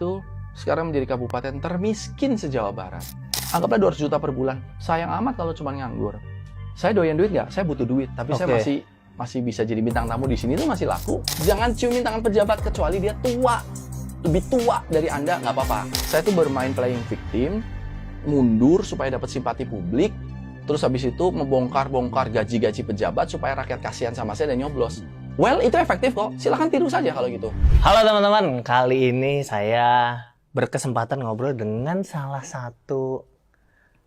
itu sekarang menjadi kabupaten termiskin se-Jawa Barat. Anggaplah 200 juta per bulan. Sayang amat kalau cuma nganggur. Saya doyan duit nggak? Saya butuh duit. Tapi saya masih bisa jadi bintang tamu di sini tuh masih laku. Jangan ciumin tangan pejabat kecuali dia tua. Lebih tua dari Anda, nggak apa-apa. Saya tuh bermain playing victim, mundur supaya dapat simpati publik. Terus habis itu membongkar-bongkar gaji-gaji pejabat supaya rakyat kasihan sama saya dan nyoblos. Well, itu efektif kok. Silahkan tiru saja kalau gitu. Halo teman-teman, kali ini saya berkesempatan ngobrol dengan salah satu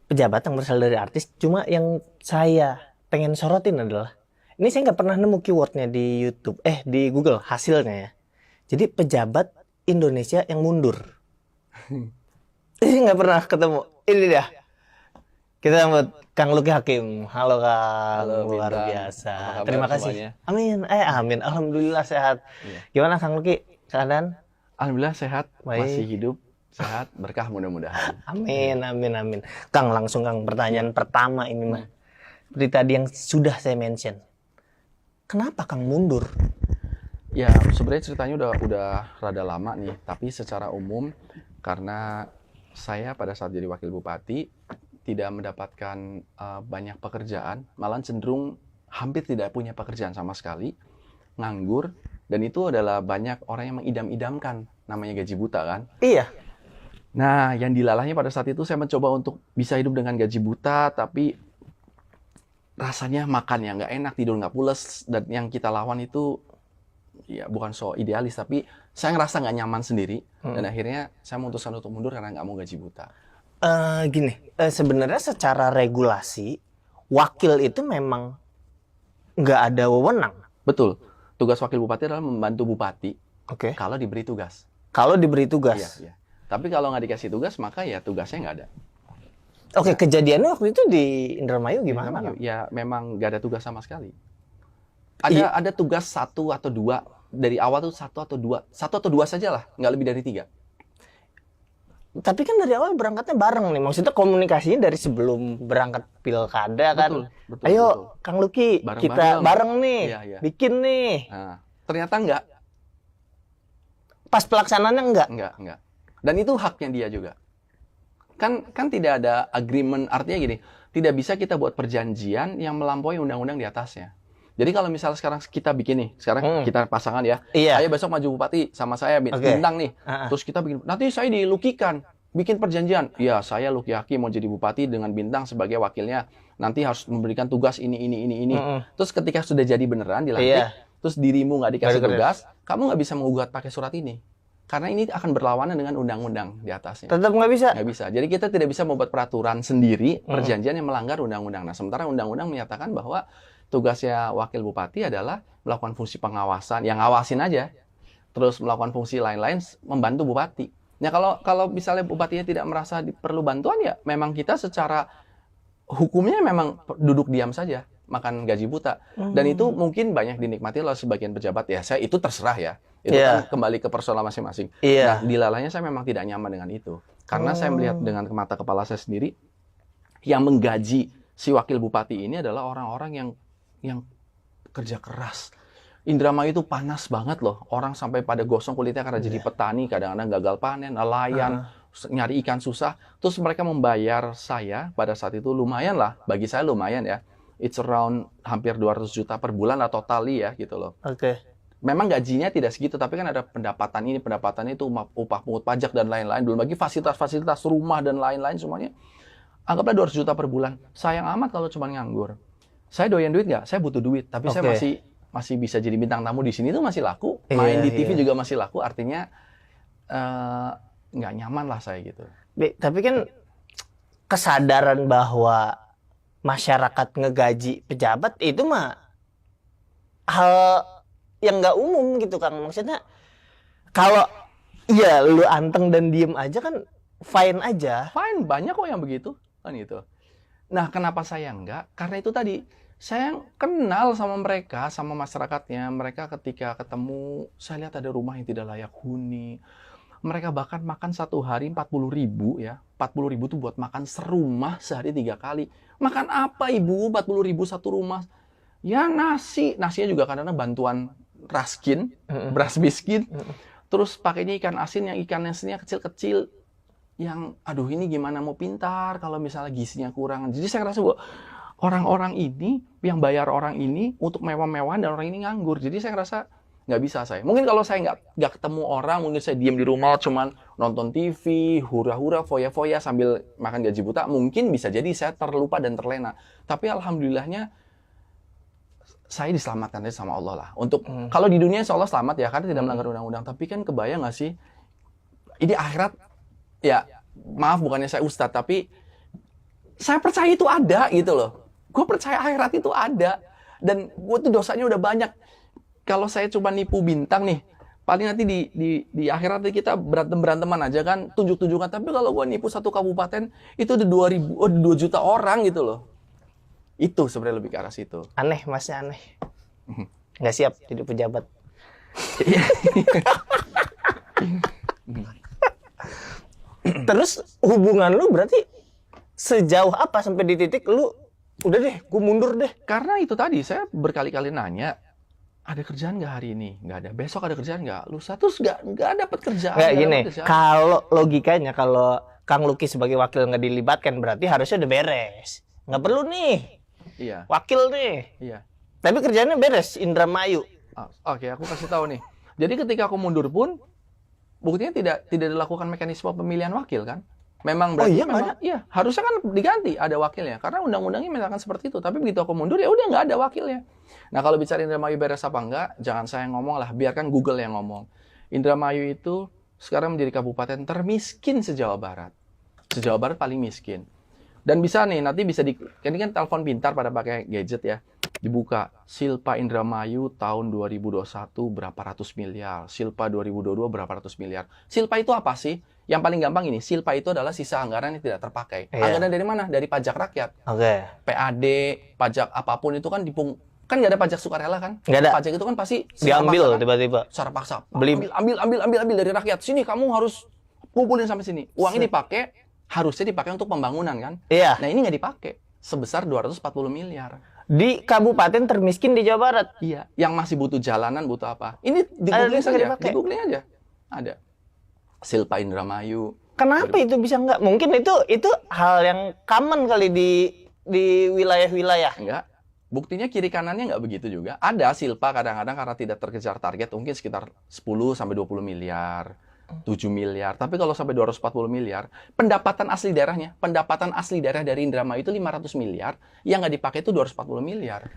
pejabat yang berasal dari artis. Cuma yang saya pengen sorotin adalah, ini saya nggak pernah nemu keywordnya di YouTube, di Google hasilnya ya. Jadi pejabat Indonesia yang mundur. Ini nggak pernah ketemu. Ini dia. Kita sambut Kang Luki Hakim. Halo Kang, luar biasa. Terima kasih. Semuanya? Amin. Amin. Alhamdulillah sehat. Iya. Gimana Kang Luki keadaan? Alhamdulillah sehat, Baik. masih hidup, sehat, berkah mudah-mudahan. Amin. Kang, langsung Kang, pertanyaan pertama ini mah. Seperti tadi yang sudah saya mention. Kenapa Kang mundur? Ya, sebenarnya ceritanya udah rada lama nih, tapi secara umum karena saya pada saat jadi wakil bupati tidak mendapatkan banyak pekerjaan, malah cenderung hampir tidak punya pekerjaan sama sekali, nganggur, dan itu adalah banyak orang yang mengidam-idamkan namanya gaji buta kan. Iya. Nah, yang dilalahnya pada saat itu saya mencoba untuk bisa hidup dengan gaji buta, tapi rasanya makan yang nggak enak, tidur nggak pules, dan yang kita lawan itu ya bukan so idealis, tapi saya ngerasa nggak nyaman sendiri, dan akhirnya saya memutuskan untuk mundur karena nggak mau gaji buta. Sebenarnya secara regulasi, wakil itu memang nggak ada wewenang. Betul, tugas wakil bupati adalah membantu bupati Oke. kalau diberi tugas. Kalau diberi tugas. Iya. Tapi kalau nggak dikasih tugas, maka ya tugasnya nggak ada. Oke, kejadiannya waktu itu di Indramayu gimana? Kang? Ya memang nggak ada tugas sama sekali. Ada tugas 1 atau 2 dari awal tuh 1 atau 2 saja lah, nggak lebih dari 3. Tapi kan dari awal berangkatnya bareng nih, maksudnya komunikasinya dari sebelum berangkat pilkada kan. Betul. Ayo Kang Luki, kita bareng nih, Iya. bikin nih. Nah, ternyata nggak. Pas pelaksanaannya enggak. Enggak. Dan itu haknya dia juga. Kan tidak ada agreement, artinya gini, tidak bisa kita buat perjanjian yang melampaui undang-undang di atasnya. Jadi kalau misalnya sekarang kita bikin nih, sekarang kita pasangan ya, Iya. saya besok maju bupati sama saya bintang nih, terus kita bikin, nanti saya dilukikan, bikin perjanjian, ya saya Luki Hakim mau jadi bupati dengan bintang sebagai wakilnya, nanti harus memberikan tugas ini. Terus ketika sudah jadi beneran dilantik, terus dirimu nggak dikasih tugas, kamu nggak bisa menggugat pakai surat ini. Karena ini akan berlawanan dengan undang-undang di atasnya. Tetap nggak bisa? Nggak bisa. Jadi kita tidak bisa membuat peraturan sendiri, perjanjian yang melanggar undang-undang. Nah, sementara undang-undang menyatakan bahwa tugasnya wakil bupati adalah melakukan fungsi pengawasan, yang ngawasin aja, terus melakukan fungsi lain-lain, membantu bupati. Nah, kalau misalnya bupatinya tidak merasa perlu bantuan, ya memang kita secara hukumnya memang duduk diam saja, makan gaji buta. Dan itu mungkin banyak dinikmati oleh sebagian pejabat. Ya, saya itu terserah ya. Itu kan kembali ke personal masing-masing. Nah, dilalahnya saya memang tidak nyaman dengan itu. Karena saya melihat dengan mata kepala saya sendiri, yang menggaji si wakil bupati ini adalah orang-orang yang kerja keras. Indramayu itu panas banget loh. Orang sampai pada gosong kulitnya karena jadi petani, kadang-kadang gagal panen, nelayan, nyari ikan susah. Terus mereka membayar saya pada saat itu lumayan lah. Bagi saya lumayan ya. It's around hampir 200 juta per bulan lah totali ya gitu loh. Oke. Memang gajinya tidak segitu, tapi kan ada pendapatan ini, pendapatan itu, upah pungut pajak dan lain-lain. Belum lagi fasilitas-fasilitas rumah dan lain-lain semuanya. Anggaplah 200 juta per bulan. Sayang amat kalau cuma nganggur. Saya doyan duit nggak? Saya butuh duit, tapi saya masih bisa jadi bintang tamu di sini tuh masih laku. Main di TV juga masih laku, artinya nggak nyaman lah saya gitu. Tapi kan kesadaran bahwa masyarakat ngegaji pejabat itu mah hal yang nggak umum gitu Kang. Maksudnya kalau ya lu anteng dan diem aja kan fine aja. Fine, banyak kok yang begitu kan gitu. Nah, kenapa saya enggak? Karena itu tadi, saya kenal sama mereka, sama masyarakatnya. Mereka ketika ketemu, saya lihat ada rumah yang tidak layak huni. Mereka bahkan makan satu hari 40.000 ya. 40.000 itu buat makan serumah sehari 3 kali. Makan apa ibu? 40.000 satu rumah. Ya nasi. Nasinya juga kadang-kadang bantuan raskin, beras miskin. terus pakainya ikan asin yang ikan asinnya kecil-kecil, yang aduh ini gimana mau pintar kalau misalnya gizinya kurang. Jadi saya rasa bahwa orang-orang ini yang bayar orang ini untuk mewah-mewahan dan orang ini nganggur. Jadi saya rasa nggak bisa saya. Mungkin kalau saya nggak ketemu orang, mungkin saya diam di rumah cuman nonton TV, hura-hura, foya-foya sambil makan gaji buta, mungkin bisa jadi saya terlupa dan terlena. Tapi alhamdulillahnya saya diselamatkan sama Allah lah. Untuk kalau di dunia insya Allah selamat ya karena tidak melanggar undang-undang. Tapi kan kebayang nggak sih? Ini akhirat ya maaf bukannya saya ustadz tapi saya percaya itu ada gitu loh. Gue percaya akhirat itu ada dan gue tuh dosanya udah banyak. Kalau saya coba nipu bintang nih, paling nanti di akhirat kita beranteman aja kan, tunjuk-tunjukkan. Tapi kalau gue nipu satu kabupaten itu udah 2 juta orang gitu loh. Itu sebenarnya lebih ke arah situ. Aneh, masnya aneh. Nggak siap jadi pejabat. Terus hubungan lu berarti sejauh apa sampai di titik lu udah deh, gue mundur deh. Karena itu tadi saya berkali-kali nanya, ada kerjaan nggak hari ini? Nggak ada. Besok ada kerjaan nggak? Lusa terus nggak dapat kerjaan. Nggak gini, kalau logikanya kalau Kang Luki sebagai wakil nggak dilibatkan berarti harusnya udah beres. Nggak perlu nih. Iya. Wakil nih. Iya. Tapi kerjaannya beres, Indramayu. Oke, aku kasih tahu nih. Jadi ketika aku mundur pun buktinya tidak dilakukan mekanisme pemilihan wakil kan? Memang berarti iya, harusnya kan diganti ada wakilnya karena undang-undangnya misalkan seperti itu. Tapi begitu aku mundur ya udah nggak ada wakilnya. Nah, kalau bicara Indramayu beres apa enggak, jangan saya ngomong lah, biarkan Google yang ngomong. Indramayu itu sekarang menjadi kabupaten termiskin se-Jawa Barat. Se-Jawa Barat paling miskin. Dan bisa nih, nanti bisa ini kan telepon pintar pada pakai gadget ya. Dibuka, Silpa Indramayu tahun 2021 berapa ratus miliar, Silpa 2022 berapa ratus miliar. Silpa itu apa sih? Yang paling gampang ini, Silpa itu adalah sisa anggaran yang tidak terpakai. Anggaran dari mana? Dari pajak rakyat. PAD, pajak apapun itu kan kan nggak ada pajak sukarela kan? Nggak ada. Pajak itu kan pasti diambil tiba-tiba. Secara paksa. Ambil dari rakyat. Sini kamu harus kumpulin sampai sini. Uang ini dipakai, harusnya dipakai untuk pembangunan kan? Iya. Nah ini nggak dipakai. Sebesar 240 miliar. Di kabupaten termiskin di Jawa Barat. Iya. Yang masih butuh jalanan, butuh apa? Ini di-googling saja. Di-googling aja. Ada. Silpa Indramayu. Kenapa itu bisa nggak? Mungkin itu hal yang common kali di wilayah-wilayah. Enggak. Buktinya kiri kanannya nggak begitu juga. Ada Silpa kadang-kadang karena tidak terkejar target mungkin sekitar 10 sampai 20 miliar, 7 miliar. Tapi kalau sampai 240 miliar, pendapatan asli daerah dari Indramayu itu 500 miliar, yang nggak dipakai itu 240 miliar.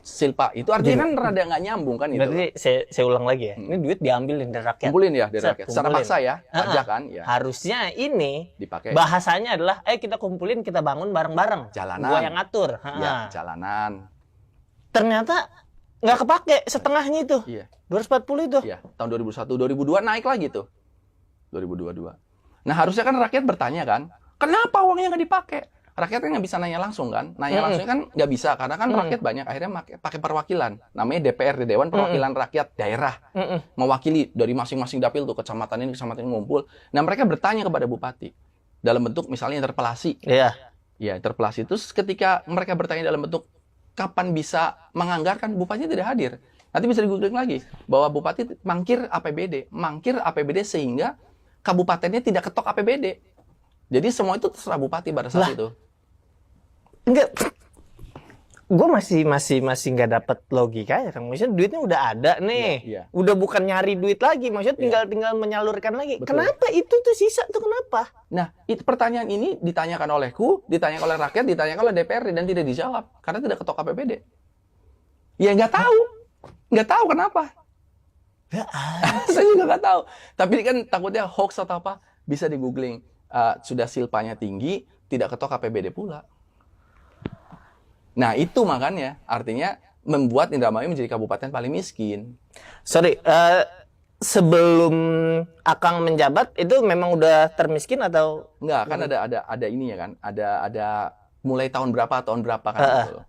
Silpa itu artinya kan rada nggak nyambung kan itu. Berarti saya ulang lagi ya. Ini duit diambil dari rakyat. Kumpulin ya dari rakyat. Secara paksa ya, pajak kan ya. Harusnya ini dipakai. Bahasanya adalah kita kumpulin, kita bangun bareng-bareng. Jalanan. Gua yang ngatur. Ya, jalanan. Ternyata nggak kepake setengahnya itu. Iya. 240 itu. Iya, tahun 2001, 2002 naik lagi tuh. 2022. Nah, harusnya kan rakyat bertanya kan, kenapa uangnya nggak dipakai? Rakyat kan nggak bisa nanya langsung kan, langsung kan nggak bisa karena kan rakyat banyak akhirnya pakai perwakilan, namanya DPR, Dewan Perwakilan Rakyat Daerah, mewakili dari masing-masing dapil tuh kecamatan ini ngumpul. Nah mereka bertanya kepada bupati dalam bentuk misalnya interpelasi. Iya. Ya interpelasi itu ketika mereka bertanya dalam bentuk kapan bisa menganggarkan, bupati tidak hadir. Nanti bisa di-googling lagi bahwa bupati mangkir APBD sehingga kabupatennya tidak ketok APBD. Jadi semua itu terserah bupati pada saat itu. Enggak, gue masih nggak dapat logika ya, maksudnya duitnya udah ada nih, udah bukan nyari duit lagi, maksudnya tinggal menyalurkan lagi. Betul. Kenapa itu tuh sisa tuh kenapa? Nah, itu pertanyaan ini ditanyakan olehku, ditanyakan oleh rakyat, ditanyakan oleh DPR dan tidak dijawab karena tidak ketok APBD. Ya nggak tahu kenapa. Saya juga nggak tahu. Tapi kan takutnya hoax atau apa, bisa di googling. Sudah silpanya tinggi, tidak ketok APBD pula. Nah itu makanya artinya membuat Indramayu menjadi kabupaten paling miskin. Sorry, sebelum Akang menjabat itu memang udah termiskin atau enggak? Kan ada ini ya kan, ada mulai tahun berapa kan gitu.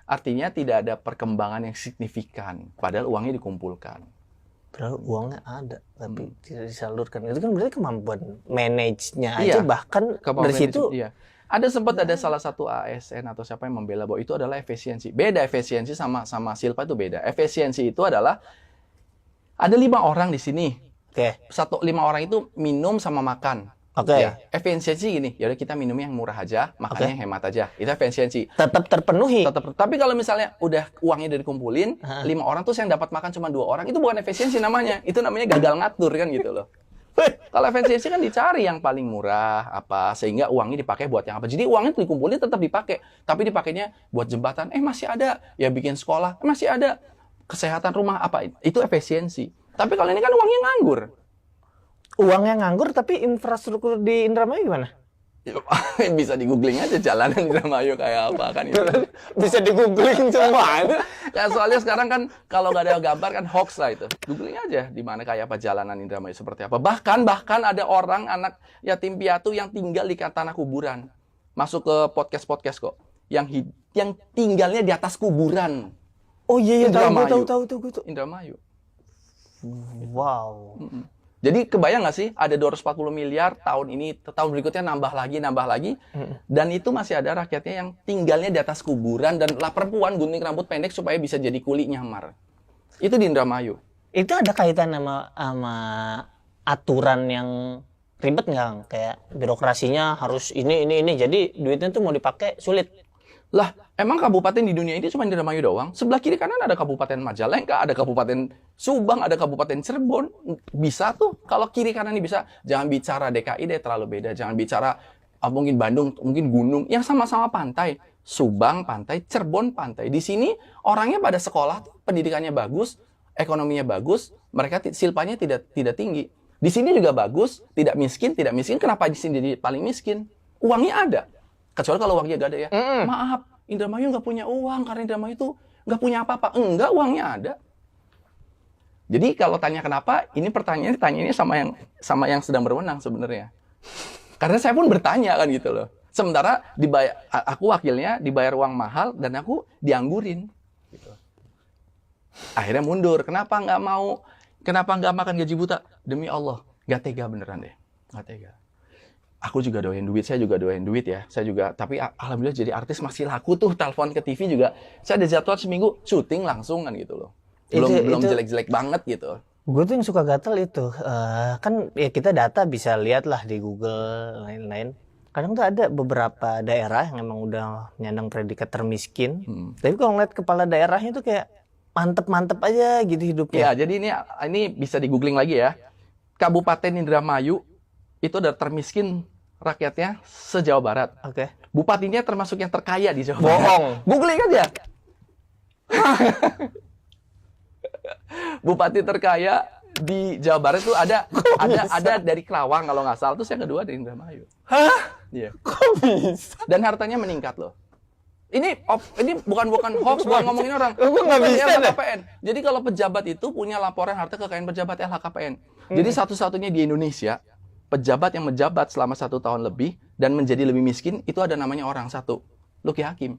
Artinya tidak ada perkembangan yang signifikan, padahal uangnya dikumpulkan. Padahal uangnya ada, tapi tidak disalurkan. Itu kan berarti kemampuan manage-nya aja, bahkan dari situ. Iya. Ada sempat ada salah satu ASN atau siapa yang membela bahwa itu adalah efisiensi. Beda efisiensi sama Silpa itu beda. Efisiensi itu adalah ada 5 orang di sini, Oke. 5 orang itu minum sama makan. Oke. Ya, efisiensi gini, ya udah kita minumnya yang murah aja, makannya yang hemat aja. Itu efisiensi. Tetap terpenuhi. Tapi kalau misalnya udah uangnya udah dikumpulin, 5 orang tuh yang dapat makan cuma 2 orang, itu bukan efisiensi namanya. Itu namanya gagal ngatur kan gitu loh. Kalau efisiensi kan dicari yang paling murah apa sehingga uangnya dipakai buat yang apa. Jadi uangnya dikumpulin tetap dipakai, tapi dipakainya buat jembatan. Masih ada, ya bikin sekolah, masih ada kesehatan rumah apa. Itu efisiensi. Tapi kalau ini kan uangnya nganggur. Uangnya nganggur tapi infrastruktur di Indramayu gimana? Bisa di googling aja jalanan Indramayu kayak apa kan itu. Bisa di googling semua. Ya, soalnya sekarang kan kalau nggak ada gambar kan hoax lah itu. Googling aja di mana kayak apa jalanan Indramayu seperti apa. Bahkan ada orang anak yatim piatu yang tinggal di tanah kuburan. Masuk ke podcast kok. Yang tinggalnya di atas kuburan. Oh iya Indramayu. tahu. Indramayu. Wow. Jadi kebayang nggak sih ada 240 miliar tahun ini, tahun berikutnya nambah lagi, dan itu masih ada rakyatnya yang tinggalnya di atas kuburan dan perempuan gunting rambut pendek supaya bisa jadi kuli nyamar. Itu di Indramayu. Itu ada kaitan sama aturan yang ribet nggak? Kayak birokrasinya harus ini. Jadi duitnya tuh mau dipakai sulit. Lah, emang kabupaten di dunia ini cuma Indramayu doang? Sebelah kiri kanan ada Kabupaten Majalengka, ada Kabupaten Subang, ada Kabupaten Cirebon. Bisa tuh, kalau kiri kanan ini bisa. Jangan bicara DKI deh, terlalu beda. Jangan bicara mungkin Bandung, mungkin gunung. Yang sama-sama pantai. Subang, pantai. Cirebon, pantai. Di sini orangnya pada sekolah, pendidikannya bagus, ekonominya bagus, mereka silpanya tidak tinggi. Di sini juga bagus, tidak miskin. Kenapa di sini jadi paling miskin? Uangnya ada. Kecuali kalau uangnya gak ada ya. Maaf, Indramayu nggak punya uang karena Indramayu itu nggak punya apa-apa. Enggak, uangnya ada. Jadi kalau tanya kenapa, ini pertanyaannya sama yang sedang berwenang sebenarnya. Karena saya pun bertanya kan gitu loh. Sementara aku wakilnya dibayar uang mahal dan aku dianggurin. Gitu. Akhirnya mundur. Kenapa nggak makan gaji buta? Demi Allah, nggak tega beneran deh, nggak tega. Aku juga doain duit, saya juga doain duit ya. Tapi alhamdulillah jadi artis masih laku tuh, telepon ke TV juga. Saya ada jadwal seminggu syuting langsung kan gitu loh. Belum jelek-jelek banget gitu. Gue tuh yang suka gatel itu, kan ya kita data bisa lihat lah di Google lain-lain. Kadang tuh ada beberapa daerah yang emang udah menyandang predikat termiskin. Tapi kalau ngeliat kepala daerahnya tuh kayak mantep-mantep aja gitu hidupnya. Ya, jadi ini bisa di googling lagi ya. Kabupaten Indramayu itu udah termiskin rakyatnya se-Jawa Barat. Oke. Bupatinya termasuk yang terkaya di Jawa Barat. Bohong. Googling aja. Bupati terkaya di Jawa Barat tuh ada dari Kerawang kalau nggak salah, terus yang kedua dari Indramayu. Hah? Iya. Kok bisa? Dan hartanya meningkat loh. Ini bukan hoax, bukan ngomongin orang. Gue nggak bisa deh. LHKPN. Jadi kalau pejabat itu punya laporan harta kekayaan pejabat LHKPN. Jadi satu-satunya di Indonesia pejabat yang menjabat selama 1 tahun lebih dan menjadi lebih miskin itu ada namanya orang satu, Luki Hakim.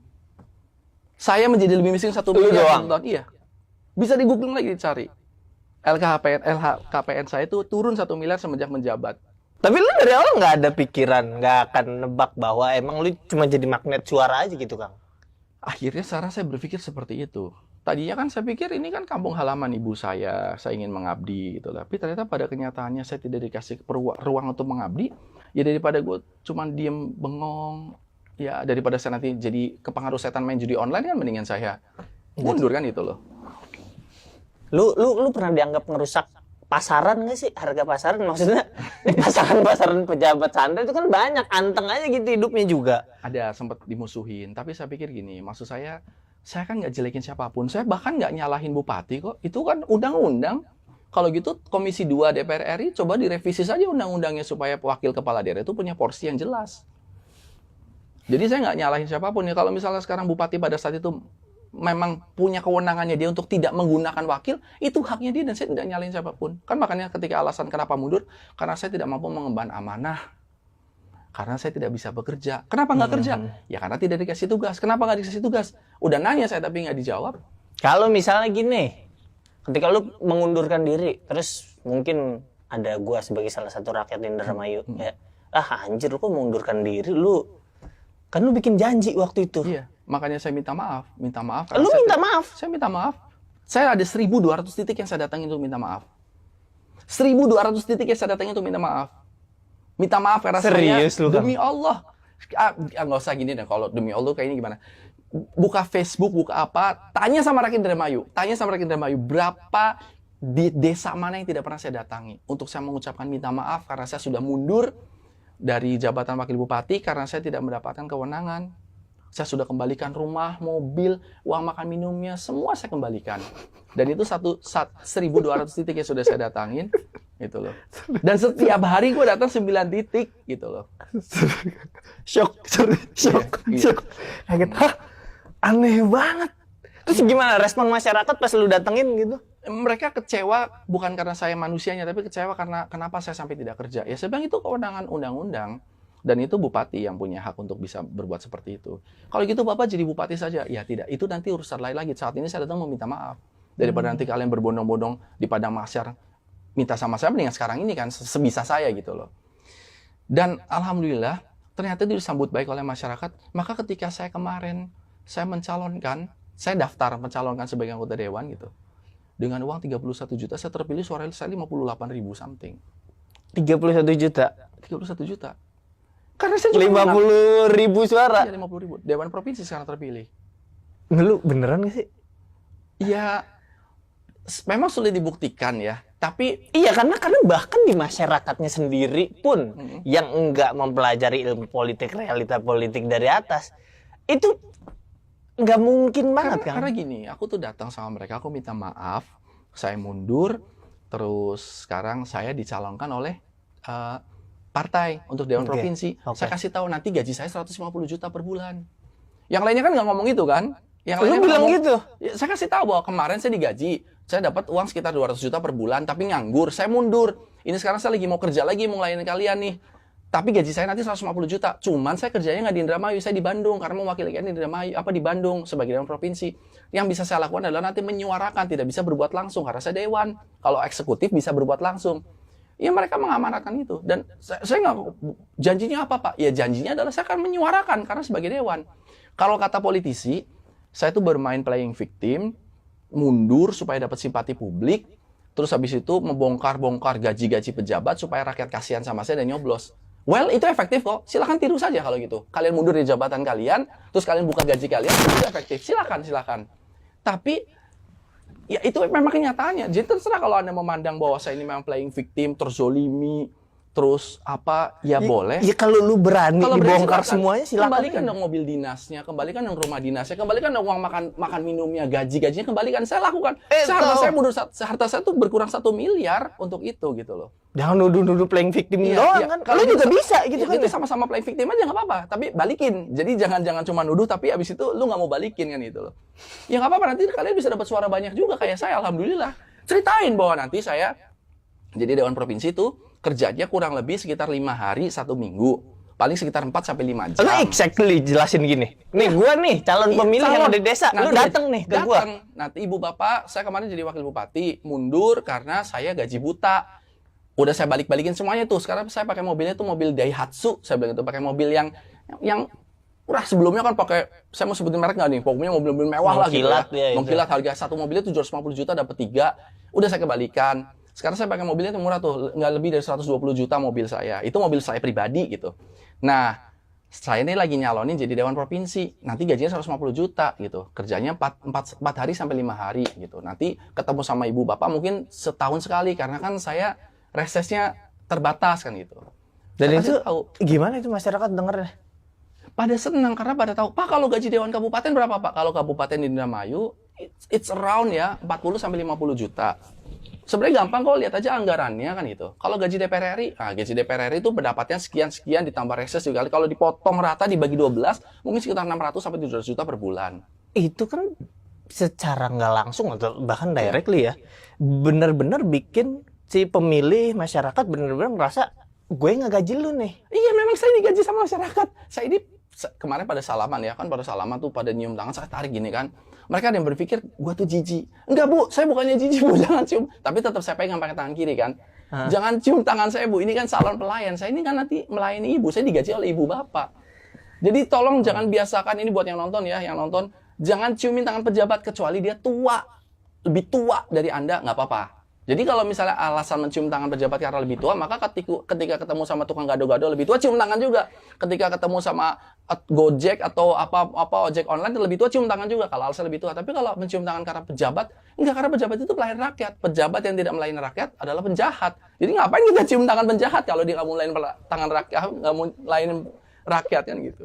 Saya menjadi lebih miskin 1 miliar tahun. Iya. Bisa di googling lagi dicari. LHKPN saya itu turun 1 miliar semenjak menjabat. Tapi lu dari awal nggak ada pikiran, nggak akan nebak bahwa emang lu cuma jadi magnet suara aja gitu, Kang? Akhirnya saya berpikir seperti itu. Tadinya kan saya pikir ini kan kampung halaman ibu saya ingin mengabdi gitu. Tapi ternyata pada kenyataannya saya tidak dikasih ruang untuk mengabdi. Ya daripada gue cuma diem bengong, ya daripada saya nanti jadi kepengaruh setan main judi online kan mendingan saya mundur kan itu loh. Lu pernah dianggap ngerusak pasaran nggak sih? Harga pasaran maksudnya pasaran pejabat santai itu kan banyak, anteng aja gitu hidupnya juga. Ada sempat dimusuhin, tapi saya pikir gini, maksud saya kan nggak jelekin siapapun, saya bahkan nggak nyalahin bupati kok, itu kan undang-undang. Kalau gitu Komisi 2 DPR RI coba direvisi saja undang-undangnya supaya wakil kepala daerah itu punya porsi yang jelas. Jadi saya nggak nyalahin siapapun ya. Kalau misalnya sekarang bupati pada saat itu memang punya kewenangannya dia untuk tidak menggunakan wakil, itu haknya dia dan saya tidak nyalahin siapapun. Kan makanya ketika alasan kenapa mundur, karena saya tidak mampu mengemban amanah. Karena saya tidak bisa bekerja. Kenapa nggak kerja? Ya karena tidak dikasih tugas. Kenapa nggak dikasih tugas? Udah nanya saya tapi nggak dijawab. Kalau misalnya gini, ketika lu mengundurkan diri, terus mungkin ada gua sebagai salah satu rakyat di Indramayu, ya, anjir lu kok mengundurkan diri, lu kan lu bikin janji waktu itu. Iya, makanya saya minta maaf. Lu minta maaf? Saya minta maaf. Saya ada 1.200 titik yang saya datangin untuk minta maaf. 1.200 titik yang saya datangin untuk minta maaf. Minta maaf karena Serius saya lu, Kang? demi Allah. Nggak usah gini deh, kalau demi Allah kayak ini gimana? Buka Facebook, buka apa, tanya sama rakyat Indramayu. Tanya sama rakyat Indramayu, berapa di desa mana yang tidak pernah saya datangi. Untuk saya mengucapkan minta maaf karena saya sudah mundur dari jabatan wakil bupati karena saya tidak mendapatkan kewenangan. Saya sudah kembalikan rumah, mobil, uang makan minumnya, semua saya kembalikan. Dan itu 1.200 titik yang sudah saya datangin, gitu loh. Dan setiap hari gue datang 9 titik, gitu loh. Shock. Iya. Kaget, hah? Aneh banget. Terus gimana respon masyarakat pas lu datengin gitu? Mereka kecewa bukan karena saya manusianya, tapi kecewa karena kenapa saya sampai tidak kerja. Ya saya bilang itu kewenangan undang-undang. Dan itu bupati yang punya hak untuk bisa berbuat seperti itu. Kalau gitu Bapak jadi bupati saja. Ya tidak, itu nanti urusan lain lagi. Saat ini saya datang meminta maaf. Daripada nanti kalian berbondong-bondong di padang mahsyar minta sama saya, mendingan sekarang ini kan sebisa saya gitu loh. Dan alhamdulillah ternyata itu disambut baik oleh masyarakat. Maka ketika saya kemarin saya mencalonkan, saya daftar mencalonkan sebagai anggota dewan gitu. Dengan uang 31 juta saya terpilih, suara saya 58.000 something. 31 juta. 31 juta. Karena saya cuma 50.000 suara. Iya, 50.000. Dewan Provinsi sekarang terpilih. Lu beneran gak sih? Ya, memang sulit dibuktikan ya. Tapi Iya, karena bahkan di masyarakatnya sendiri pun yang enggak mempelajari ilmu politik, realita politik dari atas, itu nggak mungkin banget kan? karena gini, aku tuh datang sama mereka, aku minta maaf, saya mundur, terus sekarang saya dicalonkan oleh partai untuk Dewan Provinsi. Saya kasih tahu nanti gaji saya 150 juta per bulan. Yang lainnya kan nggak ngomong itu kan? Yang lainnya Lu bilang ngomong, gitu? Ya, saya kasih tahu bahwa kemarin saya digaji, saya dapat uang sekitar 200 juta per bulan, tapi nganggur, saya mundur. Ini sekarang saya lagi mau kerja lagi, mau ngelayanin kalian nih. Tapi gaji saya nanti 150 juta. Cuman saya kerjanya nggak di Indramayu, saya di Bandung karena mewakili di Indramayu, di Bandung sebagai Dewan Provinsi. Yang bisa saya lakukan adalah nanti menyuarakan, tidak bisa berbuat langsung karena saya dewan. Kalau eksekutif bisa berbuat langsung. Ya mereka mengamanatkan itu. Dan saya nggak, janjinya apa Pak? Ya janjinya adalah saya akan menyuarakan karena sebagai dewan. Kalau kata politisi, saya tuh bermain playing victim, mundur supaya dapat simpati publik, terus habis itu membongkar-bongkar gaji-gaji pejabat supaya rakyat kasihan sama saya dan nyoblos. Well, itu efektif kok. Silahkan tiru saja kalau gitu. Kalian mundur dari jabatan kalian, terus kalian buka gaji kalian, itu efektif. Silahkan. Tapi ya itu memang kenyataannya. Jadi terserah kalau Anda memandang bahwa saya ini memang playing victim, terzolimi, terus apa, ya boleh. Ya kalau lu berani dibongkar silakan. Semuanya silakan. Kembalikan dong mobil dinasnya, kembalikan dong rumah dinasnya, kembalikan dong uang makan minumnya, gajinya kembalikan. Saya lakukan. Harta saya tuh berkurang 1 miliar untuk itu gitu loh. Jangan nuduh-nuduh playing victim doang kan. Kalau juga bisa gitu kan. Itu sama-sama playing victim aja nggak apa-apa, tapi balikin. Jadi jangan cuma nuduh tapi abis itu lu nggak mau balikin kan gitu loh. Ya nggak apa-apa, nanti kalian bisa dapat suara banyak juga kayak saya, alhamdulillah. Ceritain bahwa nanti saya jadi Dewan Provinsi itu kerjanya kurang lebih sekitar 5 hari 1 minggu. Paling sekitar 4-5 jam. Lu exactly jelasin gini. Nih gua nih calon pemilih yang ada di desa. Lu datang nih ke gua. Nanti Ibu Bapak, saya kemarin jadi wakil bupati, mundur karena saya gaji buta. Udah saya balikin semuanya tuh. Sekarang saya pakai mobilnya tuh mobil Daihatsu. Saya bilang itu pakai mobil yang sebelumnya kan pakai, saya mau sebutin merek nggak nih? Pokoknya mobil-mobil mewah lah gitu ya. Mengkilat, harga satu mobilnya 750 juta dapat 3. Udah saya kebalikan. Sekarang saya pakai mobilnya tuh murah tuh, nggak lebih dari 120 juta mobil saya. Itu mobil saya pribadi gitu. Nah, saya ini lagi nyalonin jadi Dewan Provinsi. Nanti gajinya 150 juta gitu. Kerjanya 4 hari sampai 5 hari gitu. Nanti ketemu sama Ibu Bapak mungkin setahun sekali karena kan saya resesnya terbatas kan gitu. Dan itu tahu. Gimana itu masyarakat dengarnya? Pada senang karena pada tahu, Pak kalau gaji Dewan Kabupaten berapa Pak? Kalau Kabupaten di Indramayu, it's around ya 40 sampai 50 juta. Sebenarnya gampang kok, lihat aja anggarannya kan itu. Kalau gaji DPR RI, gaji DPR RI itu pendapatnya sekian ditambah reses juga. Kalau dipotong rata dibagi 12, mungkin sekitar 600 sampai 700 juta per bulan. Itu kan secara nggak langsung atau bahkan directly ya, benar-benar bikin si pemilih masyarakat benar-benar merasa gue nggak gaji lu nih. Iya, memang saya digaji sama masyarakat. Saya ini kemarin pada salaman ya kan, pada salaman tuh pada nyium tangan, saya tarik gini kan. Mereka ada yang berpikir gue tuh jijik. Enggak Bu, saya bukannya jijik Bu, jangan cium. Tapi tetap saya pegang pakai tangan kiri kan. Jangan cium tangan saya Bu, ini kan salon pelayan. Saya ini kan nanti melayani ibu, saya digaji oleh ibu bapak. Jadi tolong jangan biasakan, ini buat yang nonton ya, yang nonton. Jangan ciumin tangan pejabat kecuali dia tua. Lebih tua dari Anda, nggak apa-apa. Jadi kalau misalnya alasan mencium tangan pejabat karena lebih tua, maka ketika ketemu sama tukang gado-gado lebih tua, cium tangan juga. Ketika ketemu sama Gojek atau apa ojek online lebih tua, cium tangan juga kalau alasan lebih tua. Tapi kalau mencium tangan karena pejabat, enggak, karena pejabat itu pelayan rakyat. Pejabat yang tidak melayani rakyat adalah penjahat. Jadi ngapain kita cium tangan penjahat kalau dia nggak mau melayani tangan rakyat, nggak mau melayani rakyat kan gitu.